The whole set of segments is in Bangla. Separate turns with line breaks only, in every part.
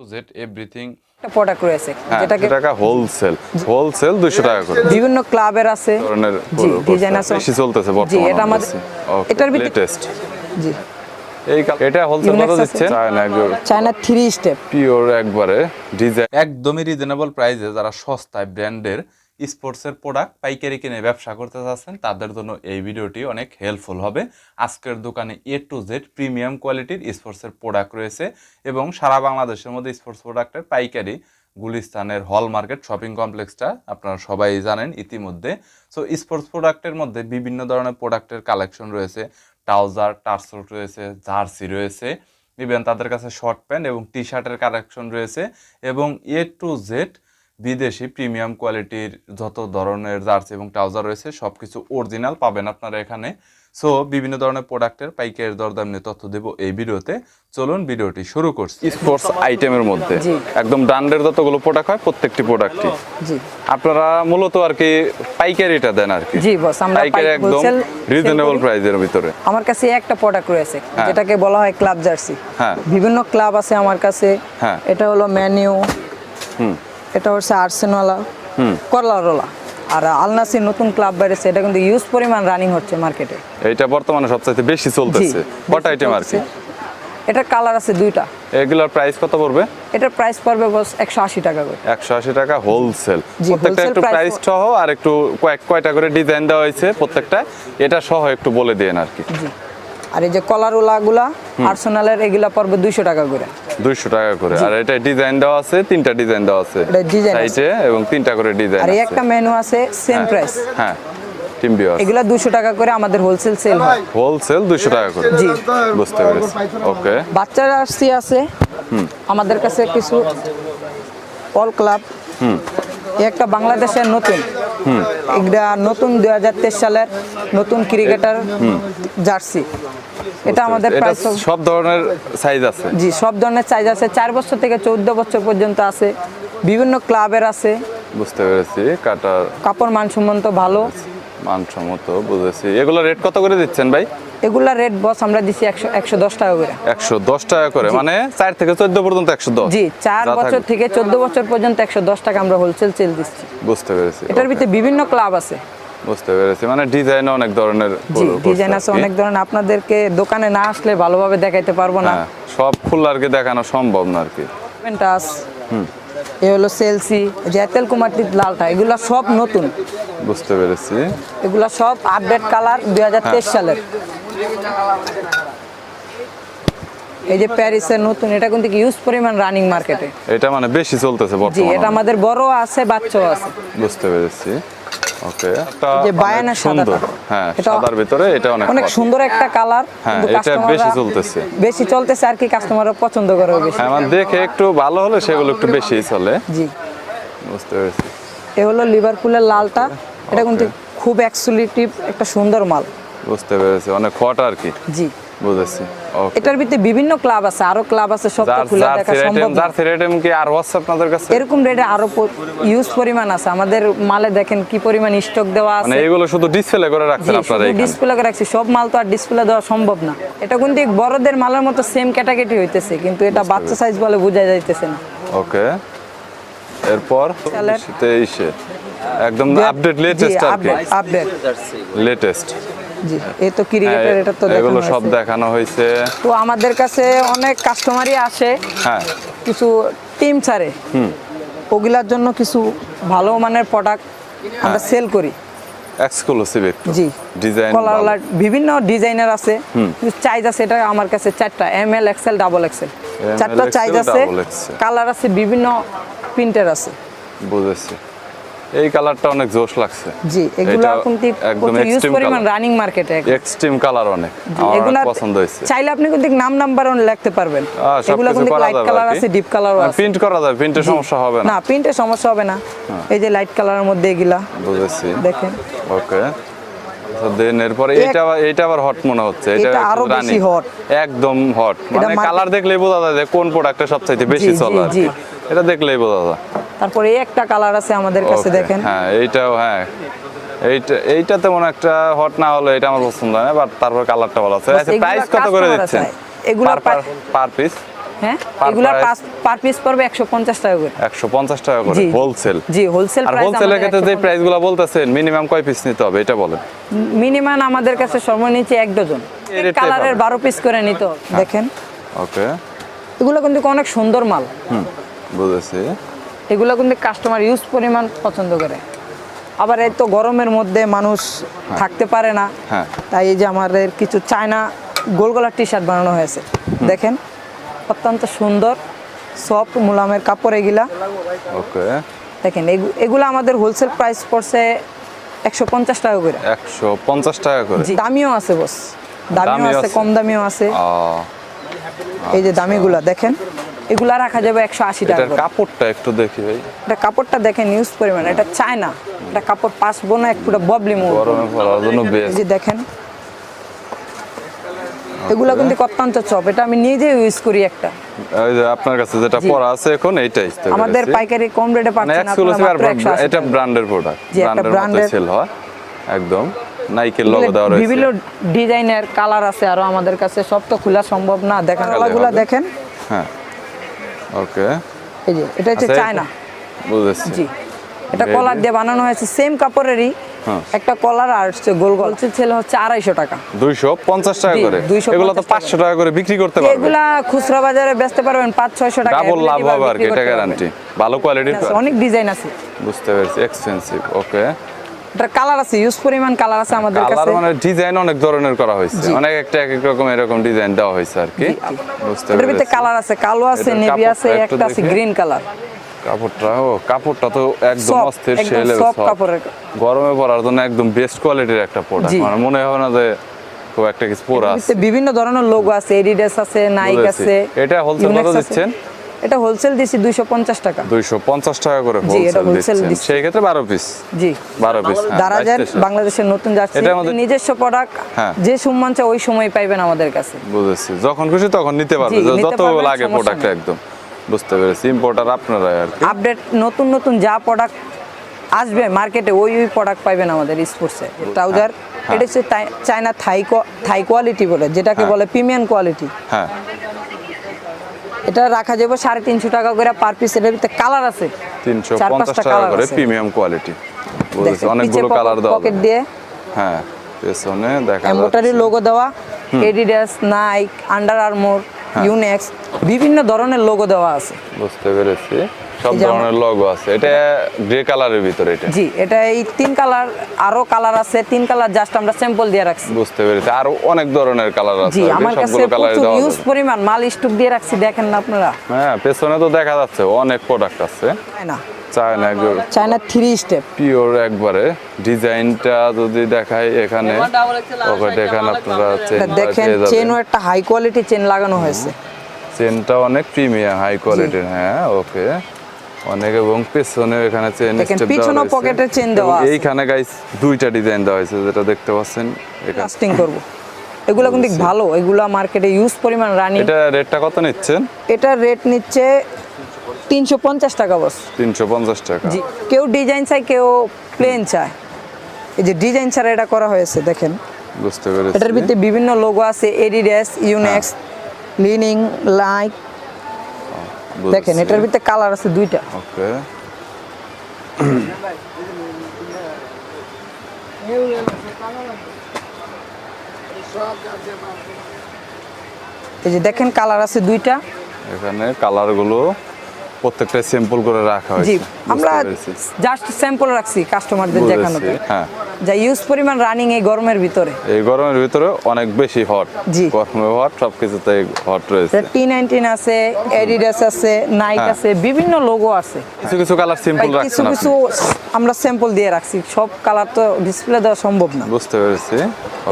টু জেড এভরিথিং
একটা প্রোডাক্ট রয়েছে
যেটাকে টাকা হোলসেল 200 টাকা করে
বিভিন্ন ক্লাবের আছে
ধরনের
জি ডিজাইন আছে
বেশি চলতেছে
জি
বর্তমানে
এটা আমাদের এটার ভিতরে
লেটেস্ট
জি
এটা হোলসেল কত দিচ্ছেন
চায়না 3 স্টেপ
পিওর একবারে ডিজাইন একদমই রিজনেবল প্রাইসে যারা সস্তায় ব্র্যান্ডের স্পোর্টসের প্রোডাক্ট পাইকারি কিনে ব্যবসা করতে চাচ্ছেন তাদের জন্য এই ভিডিওটি অনেক হেল্পফুল হবে। আজকের দোকানে এ টু জেড প্রিমিয়াম কোয়ালিটির স্পোর্টসের প্রোডাক্ট রয়েছে এবং সারা বাংলাদেশের মধ্যে স্পোর্টস প্রোডাক্টের পাইকারি গুলিস্তানের হল মার্কেট শপিং কমপ্লেক্সটা আপনারা সবাই জানেন ইতিমধ্যে। সো স্পোর্টস প্রোডাক্টের মধ্যে বিভিন্ন ধরনের প্রোডাক্টের কালেকশন রয়েছে, ট্রাউজার টার্সুট রয়েছে, জার্সি রয়েছে, ইভেন তাদের কাছে শর্ট প্যান্ট এবং টি শার্টের কালেকশন রয়েছে এবং এ টু জেড বিদেশি প্রিমিয়াম কোয়ালিটির যত ধরনের জার্সি এবং ট্রাউজার রয়েছে সব কিছু অরিজিনাল পাবেন আপনারা এখানে। সো বিভিন্ন ধরনের প্রোডাক্টের পাইকারি দরদাম নিয়ে তথ্য দেব এই ভিডিওতে। চলুন ভিডিওটি শুরু করছি। স্পোর্টস আইটেমের মধ্যে একদম ব্র্যান্ডের যতগুলো প্রোডাক্ট হয় প্রত্যেকটি প্রোডাক্টই জি আপনারা মূলত আর কি পাইকারিটা দেন আর কি।
জি বস আমরা
পাইকারি একদম রিজনেবল প্রাইসের ভিতরে।
আমার কাছে একটা প্রোডাক্ট রয়েছে যেটাকে বলা হয় ক্লাব জার্সি। হ্যাঁ বিভিন্ন ক্লাব আছে আমার কাছে। হ্যাঁ এটা হলো ম্যানিউ, এটা হচ্ছে আর্সেনাল, করলারোলা আর আল নাসির নতুন ক্লাব বেরিয়েছে, এটা কিন্তু ইউজ পরিমাণ রানিং হচ্ছে মার্কেটে।
এটা বর্তমানে সবচেয়ে বেশি চলতেছে। কত আইটেম আর কি?
এটা কালার আছে দুইটা। এগুলোর
প্রাইস কত পড়বে?
এটার প্রাইস পড়বে বস 180 টাকা করে।
180 টাকা হোলসেল। প্রত্যেকটা একটু প্রাইস সহ আর একটু কয়টা করে ডিজাইন দেওয়া হয়েছে প্রত্যেকটা, এটা সহ একটু বলে দেন আর কি। জি
আর এই যে কলারোলাগুলা আর্সেনালের এগুলা পড়বে 200 টাকা করে।
200 টাকা করে। আর এটা ডিজাইন দেওয়া আছে, তিনটা ডিজাইন দেওয়া আছে সাইডে এবং তিনটা করে ডিজাইন আছে।
আর একটা মেনু আছে সেম প্রাইস।
হ্যাঁ টিম বিয়ার
এগুলা 200 টাকা করে আমাদের হোলসেল সেল হয়।
হোলসেল 200 টাকা করে। জি বুঝতে পেরেছি। ওকে
বাচ্চার জার্সি আছে আমাদের কাছে কিছু অল ক্লাব। একটা বাংলাদেশের নতুন এটা নতুন 2023 সালের নতুন ক্রিকেটার জার্সি। এটা আমাদের প্রাইস
সব ধরনের সাইজ আছে।
জি সব ধরনের সাইজ আছে, 4 বছর থেকে 14 বছর পর্যন্ত আছে, বিভিন্ন ক্লাবের আছে।
বুঝতে পেরেছি।
কাপড় মানসম্মত ভালো,
মানসম্মত বুঝেছি। এগুলো রেট কত করে দিচ্ছেন ভাই?
এগুলা রেট বস আমরা দিছি 110 টাকা করে।
110 টাকা করে মানে 4 থেকে 14 পর্যন্ত 110।
জি 4 বছর থেকে 14 বছর পর্যন্ত 110 টাকা আমরা হোলসেল সেল দিচ্ছি।
বুঝতে পেরেছি।
এটার ভিতরে বিভিন্ন ক্লাব আছে।
বুঝতে পেরেছি। মানে ডিজাইন অনেক ধরনের।
জি ডিজাইন আছে অনেক ধরনের, আপনাদেরকে দোকানে না আসলে ভালোভাবে দেখাইতে পারবো না।
সব ফুল আর কি দেখানো সম্ভব না আর কি।
পেন্টাস এই হলো সেলসি, জেতেল কুমারটির লালটা, এগুলা সব নতুন।
বুঝতে পেরেছি।
এগুলা সব আপডেট কালার 2023 সালের। এই যে প্যারিসের নতুন, এটা কিন্তু ইউজ পরিমাণ রানিং মার্কেটে।
এটা মানে বেশি চলতেছে বর্তমানে।
জি এটা আমাদের বড় আছে বাচ্চাও আছে।
বুঝতে পেরেছি। ওকে
যে বায়ানা সাদাটা,
হ্যাঁ সাদার ভিতরে এটা
অনেক সুন্দর একটা কালার।
কিন্তু এটা বেশি
চলতেছে আর কি, কাস্টমাররা পছন্দ করে বেশি।
হ্যাঁ মানে দেখে একটু ভালো হলে সেগুলো একটু বেশি চলে।
জি
বুঝতে পেরেছি।
এ হলো লিভারপুলের লালটা, এটা কিন্তু খুব এক্সক্লুসিভ একটা সুন্দর মাল।
বুঝতে পেরেছি। অনেক হট আর কি।
জি
বুঝেছি।
এটার ভিতরে বিভিন্ন ক্লাব আছে, আরো ক্লাব আছে, সব তো খুলে দেখা সম্ভব না।
জার্সি রেট কি আর WhatsApp আপনাদের কাছে?
এরকম রেটে আরো ইউজ পরিমাণ আছে আমাদের মালে, দেখেন কি পরিমাণ স্টক দেওয়া আছে।
মানে এগুলো শুধু ডিসপ্লে করে রাখছেন আপনারা এখানে?
ডিসপ্লে করে রাখছি, সব মাল তো আর ডিসপ্লে দেওয়া সম্ভব না। এটা কিন্তু বড়দের মালের মতো সেম ক্যাটাগরি হইতেছে, কিন্তু এটা বাচ্চা সাইজ বলে বোঝা যাইতেছে না।
ওকে এরপর 23 একদম আপডেট লেটেস্ট আর কি।
Update
latest.
জি এই তো ক্রিকেটার, এটা তো
এগুলো সব দেখানো হয়েছে।
তো আমাদের কাছে অনেক কাস্টমারই আসে, হ্যাঁ কিছু টিম ছাড়ে, ওগুলার জন্য কিছু ভালো মানের প্রোডাক্ট আমরা সেল করি
এক্সক্লুসিভ একটু।
জি
ডিজাইন
কলার বিভিন্ন ডিজাইনার আছে, সাইজ আছে। এটা আমার কাছে 4টা ML XL ডাবল XL 4টা সাইজ আছে, কালার আছে, বিভিন্ন প্রিন্টার আছে।
বুঝেছি। এই কালারটা অনেক জোশ লাগছে।
জি এগুলো কিন্তু একদম ইউজ পরিমাণ রানিং মার্কেটে
এক্সট্রিম কালার অনেক আমার পছন্দ হয়েছে।
চাইলে আপনি কিন্তু নাম নাম্বারও লিখতে পারবেন। এগুলো কিন্তু লাইট কালার আছে, ডিপ কালারও আছে।
প্রিন্ট করা যায়, প্রিন্টের সমস্যা হবে না?
না প্রিন্টের সমস্যা হবে না। এই যে লাইট কালারের মধ্যে এগুলা
বুঝেছি।
দেখেন।
ওকে দেন এরপরে এটা আবার হট মনে হচ্ছে।
এটা আরো বেশি হট,
একদম হট। মানে কালার দেখলেই বোঝা যায় যে কোন প্রোডাক্টটা সবচেয়ে বেশি চলে আর কি। এটা দেখলেই বোঝা যায়।
তারপরে এই একটা কালার আছে আমাদের কাছে, দেখেন।
হ্যাঁ এইটাও, হ্যাঁ এইটা তেমন একটা হট না হলো, এটা আমার পছন্দ হয় না, বাট তারপর কালারটা ভালো আছে। আচ্ছা প্রাইস কত করে দিচ্ছেন?
এগুলো
পার পিস
হ্যাঁ
Per
এগুলা
price?
পার পিস পড়বে 150 টাকা করে।
150 টাকা করে
জি, জি।
হোলসেল।
জি হোলসেল
আর
প্রাইস
হোলসেলের ক্ষেত্রে যে প্রাইসগুলো বলতেছেন মিনিমাম কয় পিস নিতে হবে এটা বলেন।
মিনিমাম আমাদের কাছে সর্বনিম্ন 1 ডজন
এই রেটটাই
কালারের
পাবেন।
12 পিস করে নিতে হবে। দেখেন
ওকে,
এগুলো কিন্তু অনেক সুন্দর মাল,
বুঝেছি।
এগুলো কিন্তু কাস্টমার ইউজ পরিমাণ পছন্দ করে। আবার এই তো গরমের মধ্যে মানুষ থাকতে পারে না,
হ্যাঁ।
তাই এই যে আমাদের কিছু চায়না গোল গলার টি শার্ট বানানো হয়েছে। দেখেন অত্যন্ত সুন্দর সফট মুলামের কাপড় এগুলা।
ওকে,
দেখেন এগুলো আমাদের হোলসেল প্রাইস পড়ছে 150 টাকা করে।
150 টাকা করে।
জি, দামিও আছে বস, দামিও
দামিও
আছে,
আছে।
কম দামিও আছে। এই যে দামিগুলা দেখেন, এগুলা রাখা যাবে 180 টাকা
এটার
করে।
কাপড়টা একটু দেখি ভাই।
এটা কাপড়টা দেখেন ইউজ পরিমাণ, এটা চায়না, এটা কাপড় পাসবো না, এক পুরো ববলি মুভ।
গরমে পরার জন্য
এই
বেস্ট।
যে দেখেন এগুলা কিন্তু অত্যন্ত চপ, এটা আমি নিজে ইউজ করি একটা।
এই যে আপনার কাছে যেটা
জি।
পরা আছে এখন এইটাই তো
আমাদের
পেরেছি।
পাইকারি কম রেটে
মানে
পাচ্ছেন আপনারা
এক্সক্লুসিভ আর
মাত্র 180
এটা
টাকা।
ব্র্যান্ডের প্রোডাক্ট,
জি, একটা
ব্র্যান্ডের মতো
brand-এর-
সেল হয় একদম। নাইকের লোগো দেওয়া রয়েছে।
বিভিন্ন ডিজাইনের কালার আছে আরো আমাদের কাছে, সব তো খোলা সম্ভব না। দেখেন
দেখালে
কালারগুলো
হবে।
দেখেন,
হ্যাঁ, ওকে,
এই যে এটা হচ্ছে
আচ্ছা,
চায়না।
বুঝেছি।
জি, এটা
Very
কলার দিয়ে বানানো হয়েছে, সেম কাপড়েরই
হ্যাঁ।
একটা কলার আর হচ্ছে গোল গোল ছেলে হচ্ছে 250 টাকা।
250 টাকা
জি,
করে।
250
এগুলো তো 500 টাকা করে বিক্রি করতে পারবে।
এগুলা খুচরা বাজারে বেচতে পারবেন 500-600 টাকা।
ডাবল লাভ
available
হবে আর কি,
বিক্রি
এটা
করতে
গ্যারান্টি।
পারবেন।
ভালো কোয়ালিটির।
আছে, অনেক ডিজাইন আছে,
বুঝতে পেরেছি, এক্সপেন্সিভ। ওকে,
এটার কালার আছে, ইউজ পরিমাণ কালার আছে আমাদের
কালার
কাছে।
মানে ডিজাইন অনেক ধরনের করা হয়েছে,
জি।
অনেক একটা এক এক রকম এরকম ডিজাইন দেওয়া হয়েছে আর কি। বুঝতে
এটার ভিতরে
পেরেছি।
কালার আছে, কালো আছে,
এটার
নেভি আছে,
কাপড়টা একটু
একটা আছে
দেখি।
Green colour.
কাপড়টা তো একদম
Soft,
অস্থির
একদম
সেলের
soft কাপড়ের।
গরমে পরার জন্য একদম বেস্ট কোয়ালিটির একটা প্রোডাক্ট।
জি।
মানে মনে হয় না যে খুব একটা কিছু পরা আছে।
ভিতরে বিভিন্ন ধরনের লোগো আছে, এডিডাস আছে, নাইক
বুঝেছি।
আছে।
এটা wholesale
Unex
কত
আছে।
দিচ্ছেন?
এটা হোলসেল দিছি 250 টাকা।
250 টাকা করে
জি, এটা
হোলসেল
wholesale
দিচ্ছেন।
দিচ্ছি।
সেই ক্ষেত্রে 12 পিস।
জি,
12 পিস।
দারাজের বাংলাদেশের নতুন জার্সি,
এটার মধ্যে-
নিজস্ব প্রোডাক্ট।
হ্যাঁ।
যে সম্মান চায় ওই সময় পাইবেন আমাদের কাছে।
বুঝেছি, যখন খুশি তখন নিতে পারবে,
জি, নিতে
যত
পারবেন,
লাগে
সমস্যা
প্রোডাক্ট
নেই।
একদম। বুঝতে পেরেছি, ইম্পোর্টার আপনারা আর কি।
আপডেট নতুন নতুন যা প্রোডাক্ট আসবে মার্কেটে ওই প্রোডাক্ট পাইবেন আমাদের স্পোর্টসে। ট্রাউজার এটা হচ্ছে চায়না থাই কোয়ালিটি বলে, যেটাকে
হ্যাঁ।
বলে প্রিমিয়াম কোয়ালিটি।
হ্যাঁ,
এটা রাখা যাবে 350 টাকা করে পার পিস। এর ভিতরে কালার আছে
350 টাকা
কালার
করে
আছে।
Premium quality. বুঝেছি,
দেখেন,
অনেকগুলো
পিছে
কালার দেওয়া
পকেট
যাবে।
দিয়ে
হ্যাঁ, পেছনে দেখা
এমব্রয়ডারি
যাচ্ছে।
লোগো দেওয়া, Adidas, Nike, Under Armour, Yonex, বিভিন্ন ধরনের লোগো দেওয়া আছে।
বুঝতে পেরেছি, সব
এই যে
ধরনের লোগো আছে। এটা গ্রে কালারের ভিতরে এটা।
জি, এটা এই 3 কালার, আরো কালার আছে 3 কালার, জাস্ট আমরা স্যাম্পল দিয়ে রাখছি।
বুঝতে পেরেছি, আরো অনেক ধরনের কালার আছে
জি,
আর কি,
আমার কাছে
সবগুলো কালার
প্রচুর
দেওয়া
ইউজ
যাবে।
পরিমাণ মাল স্টক দিয়ে রাখছি, দেখেন না আপনারা।
হ্যাঁ, পেছনে তো দেখা যাচ্ছে অনেক প্রোডাক্ট আছে।
চায়না
চায়না একদম
চায়না 3 স্টেপ।
পিওর একবারে। ডিজাইনটা যদি দেখাই এখানে, ওকে দেখেন আপনারা চেন
দেখেন চেনও একটা হাই কোয়ালিটি চেন লাগানো হয়েছে।
চেনটা অনেক প্রিমিয়াম হাই কোয়ালিটির। হ্যাঁ, ওকে, অনেক। এবং পেছনে এখানে চেন
দেখেন,
স্টেপ
পিছনেও পকেটের চেন দেওয়া আছে।
এইখানে গাইস দুইটা ডিজাইন দেওয়া হয়েছে, যেটা দেখতে পাচ্ছেন এখানে।
লাস্টিং করব। এগুলো কিন্তু ভালো, এগুলো মার্কেটে ইউজ পরিমাণ রানিং।
এটা রেটটা কত নিচ্ছেন?
এটা রেট নিচ্ছে 350 টাকা বস।
350 টাকা।
জি, কেউ ডিজাইন চায়, কেউ প্লেন চায়। এই যে ডিজাইন ছাড়া এটা করা হয়েছে, দেখেন।
বুঝতে পেরেছি।
এটার ভিতরে বিভিন্ন লোগো আছে, এডিডাস, ইউনেক্স, লিনিং, লাইক। দেখেন এটার ভিতরে কালার আছে 2টা।
ওকে,
এই যে দেখেন কালার আছে 2টা।
এখানে কালারগুলো প্রত্যেকটা স্যাম্পল করে রাখা
জি,
হয়েছে।
আমরা
বুঝতে পেরেছি।
জাস্ট স্যাম্পল রাখছি কাস্টমারদের দেখানোর
বুঝেছি, হ্যাঁ।
যা ইউজ পরিমাণ রানিং এই গরমের ভিতরে।
এই গরমের ভিতরে অনেক বেশি হট।
জি।
গরমে হট, সবকিছুতে হট রয়েছে।
এটা T19 আছে, এডিডাস আছে, নাইক
হ্যাঁ।
আছে, বিভিন্ন লোগো আছে।
কিছু কিছু কালার সিম্পল
ভাই, কিছু
রাখছেন
কিছু
আপনি।
আমরা স্যাম্পল দিয়ে রাখছি, সব কালার তো ডিসপ্লে দেওয়া সম্ভব না।
বুঝতে পেরেছি।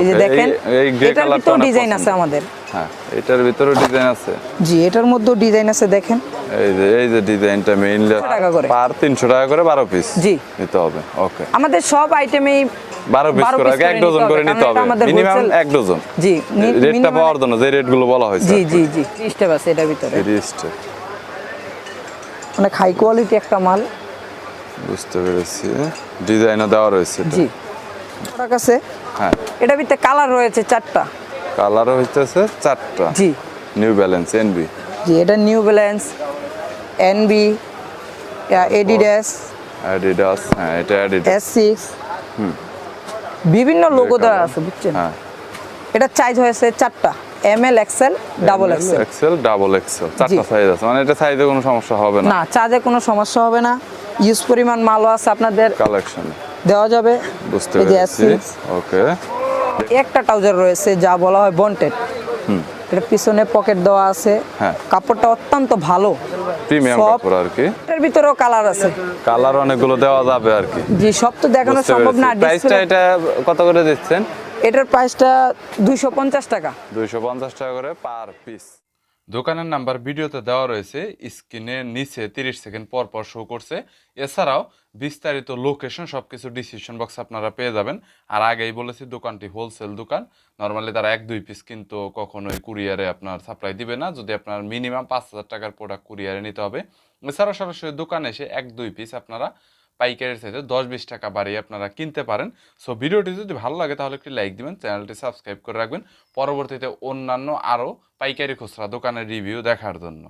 এই যে
Okay,
দেখেন
এই গ্রে
এটার
কালারটা
ভিতরেও
অনেক
ডিজাইন
পছন্দ।
আছে আমাদের।
হ্যাঁ, এটার ভিতরে ডিজাইন আছে।
জি, এটার মধ্যেও ডিজাইন আছে, দেখেন।
এই যে ডিজাইনটা মেইনলি
300 টাকা করে।
পার 300 টাকা করে 12 পিস
জি।
নিতে হবে। ওকে,
আমাদের সব আইটেমেই
12 পিস করে এক ডজন করে নিতে হবে, মিনিমাম 1 ডজন।
জি,
রেটটা
minimum-
পাওয়ার জন্য যে রেটগুলো বলা হয়েছে।
জি জি জি, 30 স্টেপ আছে এটার ভিতরে।
রিস্টে।
অনেক হাই কোয়ালিটি একটা মাল।
বুঝতে পেরেছি, ডিজাইনও দেওয়া রয়েছে এটা।
জি, প্রোডাক্ট আছে।
হ্যাঁ,
এটার ভিতরে কালার রয়েছে 4টা।
কালার হইতেছে 4টা।
জি,
নিউ ব্যালেন্স এনবি।
জি এটা new balance, NB, Adidas,
Adidas, হ্যাঁ এটা অ্যাডিডাস।
S6 বিভিন্ন লোগো দেওয়া আছে বুঝছেন।
হ্যাঁ
এটা সাইজ হয়েছে 4টা, ML, XL, double XL।
XL, double XL, চারটা
জি।
সাইজ আছে, মানে এটা সাইজে কোনো সমস্যা হবে না।
না চার্জে কোনো সমস্যা হবে না, ইউজ পরিমাণ মালও আছে আপনাদের
কালেকশন
দেওয়া যাবে।
বুঝতে
এই যে
পেরেছি।
S6
ওকে,
একটা ট্রাউজার রয়েছে যা বলা হয় বন্টেড। এটা পিছনে পকেট দেওয়া আছে,
হ্যাঁ।
কাপড়টা অত্যন্ত ভালো,
প্রিমিয়াম
Soft।
কাপড় আর কি।
এটার ভিতরেও কালার আছে।
কালার অনেকগুলো দেওয়া যাবে আর কি।
জি সব তো দেখানো সম্ভব না।
প্রাইসটা এটা কত করে দিচ্ছেন?
এটার প্রাইসটা 250 টাকা।
250 টাকা করে পার পিস। দোকানের নাম্বার ভিডিওতে দেওয়া রয়েছে, স্ক্রিনের নিচে 30 সেকেন্ড পর পর শো করছে। এছাড়াও বিস্তারিত লোকেশন সবকিছু ডিসক্রিপশন বক্সে আপনারা পেয়ে যাবেন। আর আগেই বলেছি দোকানটি হোলসেল দোকান, নর্মালি তারা 1-2 পিস কিন্তু কখনোই কুরিয়ারে আপনার সাপ্লাই দিবে না, যদি আপনার মিনিমাম 5000 টাকার প্রোডাক্ট কুরিয়ারে নিতে হবে। এছাড়াও সরাসরি দোকানে এসে 1-2 পিস আপনারা পাইকারের চাইতে 10-20 টাকা বাড়িয়ে আপনারা কিনতে পারেন। সো ভিডিওটি যদি ভালো লাগে তাহলে একটি লাইক দিবেন, চ্যানেলটি সাবস্ক্রাইব করে রাখবেন পরবর্তীতে অন্যান্য আরও পাইকারি খুচরা দোকানের রিভিউ দেখার জন্য।